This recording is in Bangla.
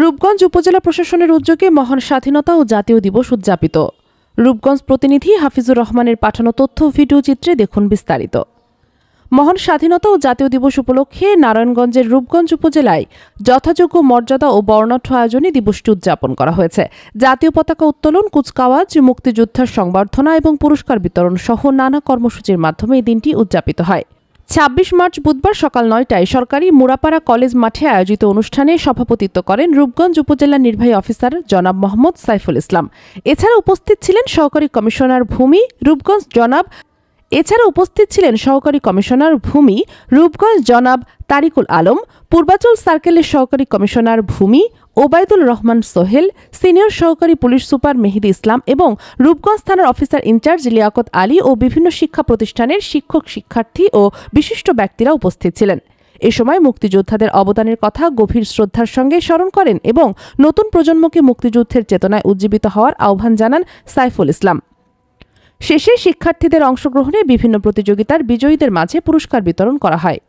রূপগঞ্জ উপজেলা প্রশাসনের উদ্যোগে মহান স্বাধীনতা ও জাতীয় দিবস উদযাপিত। রূপগঞ্জ প্রতিনিধি হাফিজুর রহমানের পাঠানো তথ্য ভিডিও চিত্রে দেখুন বিস্তারিত। মহান স্বাধীনতা ও জাতীয় দিবস উপলক্ষে নারায়ণগঞ্জের রূপগঞ্জ উপজেলায় যথাযোগ্য মর্যাদা ও বর্ণাঢ্য আয়োজনে দিবসটি উদযাপন করা হয়েছে। জাতীয় পতাকা উত্তোলন, কুচকাওয়াজ, মুক্তিযোদ্ধার সংবর্ধনা এবং পুরস্কার বিতরণ সহ নানা কর্মসূচির মাধ্যমে এই দিনটি উদযাপিত হয়। ২৬ মার্চ বুধবার সকাল ৯টায় সরকারি মুরাপাড়া কলেজ মাঠে আয়োজিত অনুষ্ঠানে সভাপতিত্ব করেন রূপগঞ্জ উপজেলা নির্বাহী অফিসার জনাব মোহাম্মদ সাইফুল ইসলাম। এছাড়া উপস্থিত ছিলেন সহকারী কমিশনার ভূমি রূপগঞ্জ জনাব তারিকুল আলম, পূর্বাচল সার্কেলের সহকারী কমিশনার ভূমি ওবায়দুল রহমান সোহেল, সিনিয়র সহকারী পুলিশ সুপার মেহেদি ইসলাম এবং রূপগঞ্জ থানার অফিসার ইনচার্জ লিয়াকত আলী ও বিভিন্ন শিক্ষা প্রতিষ্ঠানের শিক্ষক, শিক্ষার্থী ও বিশিষ্ট ব্যক্তিরা উপস্থিত ছিলেন। এ সময় মুক্তিযোদ্ধাদের অবদানের কথা গভীর শ্রদ্ধার সঙ্গে স্মরণ করেন এবং নতুন প্রজন্মকে মুক্তিযুদ্ধের চেতনায় উজ্জীবিত হওয়ার আহ্বান জানান সাইফুল ইসলাম। শেষে শিক্ষার্থীদের অংশগ্রহণে বিভিন্ন প্রতিযোগিতার বিজয়ীদের মাঝে পুরস্কার বিতরণ করা হয়।